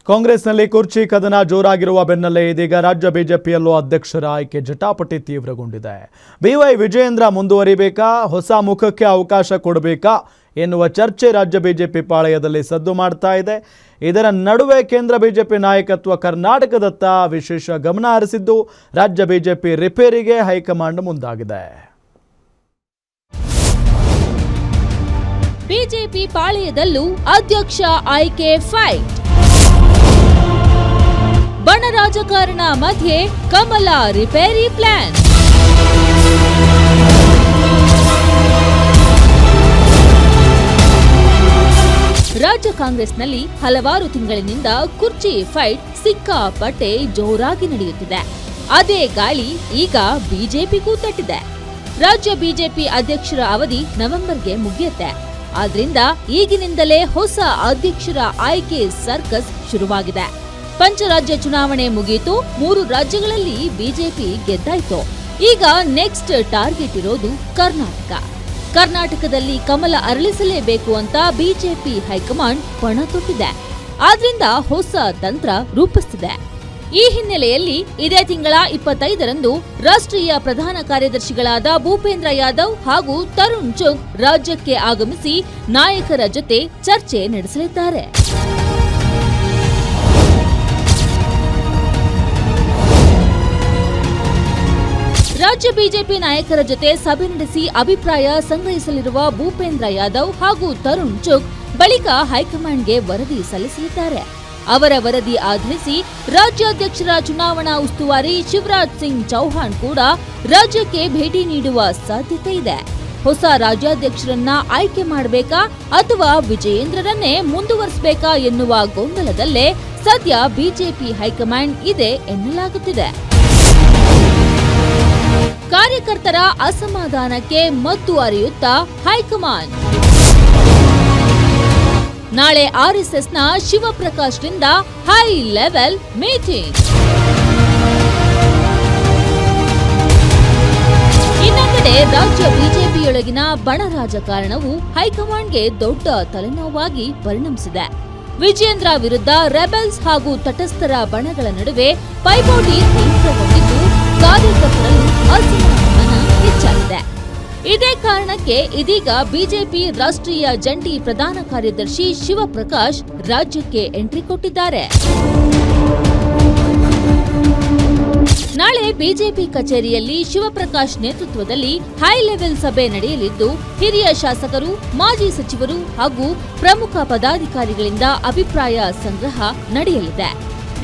ಕಾಂಗ್ರೆಸ್ನಲ್ಲಿ ಕುರ್ಚಿ ಕದನ ಜೋರಾಗಿರುವ ಬೆನ್ನಲ್ಲೇ ಇದೀಗ ರಾಜ್ಯ ಬಿಜೆಪಿಯಲ್ಲೂ ಅಧ್ಯಕ್ಷರ ಆಯ್ಕೆ ಜಟಾಪಟಿ ತೀವ್ರಗೊಂಡಿದೆ. ಬಿವೈ ವಿಜಯೇಂದ್ರ ಮುಂದುವರಿಬೇಕಾ, ಹೊಸ ಮುಖಕ್ಕೆ ಅವಕಾಶ ಕೊಡಬೇಕಾ ಎನ್ನುವ ಚರ್ಚೆ ರಾಜ್ಯ ಬಿಜೆಪಿ ಪಾಳೆಯದಲ್ಲಿ ಸದ್ದು ಮಾಡ್ತಾ ಇದೆ. ಇದರ ನಡುವೆ ಕೇಂದ್ರ ಬಿಜೆಪಿ ನಾಯಕತ್ವ ಕರ್ನಾಟಕದತ್ತ ವಿಶೇಷ ಗಮನ ಹರಿಸಿದ್ದು ರಾಜ್ಯ ಬಿಜೆಪಿ ರಿಪೇರಿಗೆ ಹೈಕಮಾಂಡ್ ಮುಂದಾಗಿದೆ. ಬಿಜೆಪಿ ಪಾಳೆಯದಲ್ಲೂ ಅಧ್ಯಕ್ಷ ಆಯ್ಕೆ ಫೈಟ್. ಬಣ ರಾಜಕಾರಣ ಮಧ್ಯೆ ಕಮಲ ರಿಪೇರಿ ಪ್ಲಾನ್. ರಾಜ್ಯ ಕಾಂಗ್ರೆಸ್ನಲ್ಲಿ ಹಲವಾರು ತಿಂಗಳಿನಿಂದ ಕುರ್ಚಿ ಫೈಟ್ ಸಿಕ್ಕಾಪಟ್ಟೆ ಜೋರಾಗಿ ನಡೆಯುತ್ತಿದೆ. ಅದೇ ಗಾಳಿ ಈಗ ಬಿಜೆಪಿಗೂ ತಟ್ಟಿದೆ. ರಾಜ್ಯ ಬಿಜೆಪಿ ಅಧ್ಯಕ್ಷರ ಅವಧಿ ನವೆಂಬರ್ಗೆ ಮುಗಿಯುತ್ತೆ. ಆದ್ರಿಂದ ಈಗಿನಿಂದಲೇ ಹೊಸ ಅಧ್ಯಕ್ಷರ ಆಯ್ಕೆ ಸರ್ಕಸ್ ಶುರುವಾಗಿದೆ. ಪಂಚರಾಜ್ಯ ಚುನಾವಣೆ ಮುಗಿಯಿತು. 3 ರಾಜ್ಯಗಳಲ್ಲಿ ಬಿಜೆಪಿ ಗೆದ್ದಾಯ್ತು. ಈಗ ನೆಕ್ಸ್ಟ್ ಟಾರ್ಗೆಟ್ ಇರೋದು ಕರ್ನಾಟಕದಲ್ಲಿ ಕಮಲ ಅರಳಿಸಲೇಬೇಕು ಅಂತ ಬಿಜೆಪಿ ಹೈಕಮಾಂಡ್ ಪಣ ತೊಟ್ಟಿದೆ. ಆದ್ರಿಂದ ಹೊಸ ತಂತ್ರ ರೂಪಿಸುತ್ತಿದೆ. ಈ ಹಿನ್ನೆಲೆಯಲ್ಲಿ ಇದೇ ತಿಂಗಳ 25ರಂದು ರಾಷ್ಟ್ರೀಯ ಪ್ರಧಾನ ಕಾರ್ಯದರ್ಶಿಗಳಾದ ಭೂಪೇಂದ್ರ ಯಾದವ್ ಹಾಗೂ ತರುಣ್ ಚುಗ್ ರಾಜ್ಯಕ್ಕೆ ಆಗಮಿಸಿ ನಾಯಕರ ಜೊತೆ ಚರ್ಚೆ ನಡೆಸಲಿದ್ದಾರೆ. ರಾಜ್ಯ ಬಿಜೆಪಿ ನಾಯಕರ ಜೊತೆ ಸಭೆ ನಡೆಸಿ ಅಭಿಪ್ರಾಯ ಸಂಗ್ರಹಿಸಲಿರುವ ಭೂಪೇಂದ್ರ ಯಾದವ್ ಹಾಗೂ ತರುಣ್ ಚುಗ್ ಬಳಿಕ ಹೈಕಮಾಂಡ್ಗೆ ವರದಿ ಸಲ್ಲಿಸಲಿದ್ದಾರೆ. ಅವರ ವರದಿ ಆಧರಿಸಿ ರಾಜ್ಯಾಧ್ಯಕ್ಷರ ಚುನಾವಣಾ ಉಸ್ತುವಾರಿ ಶಿವರಾಜ್ ಸಿಂಗ್ ಚೌಹಾಣ್ ಕೂಡ ರಾಜ್ಯಕ್ಕೆ ಭೇಟಿ ನೀಡುವ ಸಾಧ್ಯತೆ ಇದೆ. ಹೊಸ ರಾಜ್ಯಾಧ್ಯಕ್ಷರನ್ನ ಆಯ್ಕೆ ಮಾಡಬೇಕಾ ಅಥವಾ ವಿಜಯೇಂದ್ರರನ್ನೇ ಮುಂದುವರಿಸಬೇಕಾ ಎನ್ನುವ ಗೊಂದಲದಲ್ಲೇ ಸದ್ಯ ಬಿಜೆಪಿ ಹೈಕಮಾಂಡ್ ಇದೆ ಎನ್ನಲಾಗುತ್ತಿದೆ. ಕಾರ್ಯಕರ್ತರ ಅಸಮಾಧಾನಕ್ಕೆ ಮದ್ದು ಅರಿಯುತ್ತಾ ಹೈಕಮಾಂಡ್ ನಾಳೆ ಆರ್ಎಸ್ಎಸ್ನ ಶಿವಪ್ರಕಾಶ್ರಿಂದ ಹೈ ಲೆವೆಲ್ ಮೀಟಿಂಗ್. ಇನ್ನೊಂದೆಡೆ ರಾಜ್ಯ ಬಿಜೆಪಿಯೊಳಗಿನ ಬಣ ರಾಜಕಾರಣವು ಹೈಕಮಾಂಡ್ಗೆ ದೊಡ್ಡ ತಲೆನೋವಾಗಿ ಪರಿಣಮಿಸಿದೆ. ವಿಜಯೇಂದ್ರ ವಿರುದ್ಧ ರೆಬೆಲ್ಸ್ ಹಾಗೂ ತಟಸ್ಥರ ಬಣಗಳ ನಡುವೆ ಪೈಪೋಟಿ ತೀವ್ರಗೊಂಡಿದ್ದು ಕಾರ್ಯಕರ್ತರಲ್ಲೂ ಅಸಮಾಧಾನ ಹೆಚ್ಚಾಗಿದೆ. ಇದೇ ಕಾರಣಕ್ಕೆ ಇದೀಗ ಬಿಜೆಪಿ ರಾಷ್ಟ್ರೀಯ ಜಂಟಿ ಪ್ರಧಾನ ಕಾರ್ಯದರ್ಶಿ ಶಿವಪ್ರಕಾಶ್ ರಾಜ್ಯಕ್ಕೆ ಎಂಟ್ರಿ ಕೊಟ್ಟಿದ್ದಾರೆ. ನಾಳೆ ಬಿಜೆಪಿ ಕಚೇರಿಯಲ್ಲಿ ಶಿವಪ್ರಕಾಶ್ ನೇತೃತ್ವದಲ್ಲಿ ಹೈ ಲೆವೆಲ್ ಸಭೆ ನಡೆಯಲಿದ್ದು ಹಿರಿಯ ಶಾಸಕರು, ಮಾಜಿ ಸಚಿವರು ಹಾಗೂ ಪ್ರಮುಖ ಪದಾಧಿಕಾರಿಗಳಿಂದ ಅಭಿಪ್ರಾಯ ಸಂಗ್ರಹ ನಡೆಯಲಿದೆ.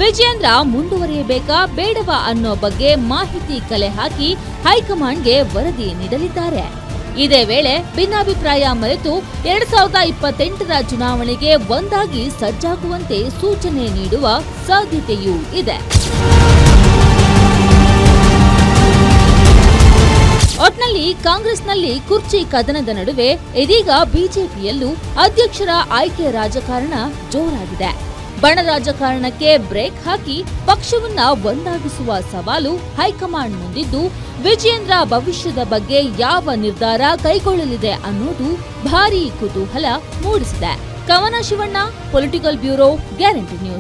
ವಿಜಯೇಂದ್ರ ಮುಂದುವರಿಯಬೇಕಾ ಬೇಡವಾ ಅನ್ನೋ ಬಗ್ಗೆ ಮಾಹಿತಿ ಕಲೆ ಹಾಕಿ ಹೈಕಮಾಂಡ್ಗೆ ವರದಿ ನೀಡಲಿದ್ದಾರೆ. ಇದೇ ವೇಳೆ ಭಿನ್ನಾಭಿಪ್ರಾಯ ಮರೆತು 2028ರ ಚುನಾವಣೆಗೆ ಒಂದಾಗಿ ಸಜ್ಜಾಗುವಂತೆ ಸೂಚನೆ ನೀಡುವ ಸಾಧ್ಯತೆಯೂ ಇದೆ. ಒಟ್ನಲ್ಲಿ ಕಾಂಗ್ರೆಸ್ನಲ್ಲಿ ಕುರ್ಚಿ ಕದನದ ನಡುವೆ ಇದೀಗ ಬಿಜೆಪಿಯಲ್ಲೂ ಅಧ್ಯಕ್ಷರ ಆಯ್ಕೆ ರಾಜಕಾರಣ ಜೋರಾಗಿದೆ. ಬಣ ರಾಜಕಾರಣಕ್ಕೆ ಬ್ರೇಕ್ ಹಾಕಿ ಪಕ್ಷವನ್ನ ಒಂದಾಗಿಸುವ ಸವಾಲು ಹೈಕಮಾಂಡ್ ಮುಂದಿದ್ದು, ವಿಜಯೇಂದ್ರ ಭವಿಷ್ಯದ ಬಗ್ಗೆ ಯಾವ ನಿರ್ಧಾರ ಕೈಗೊಳ್ಳಲಿದೆ ಅನ್ನೋದು ಭಾರೀ ಕುತೂಹಲ ಮೂಡಿಸಿದೆ. ಕವನ Shivanna, political bureau, guarantee news.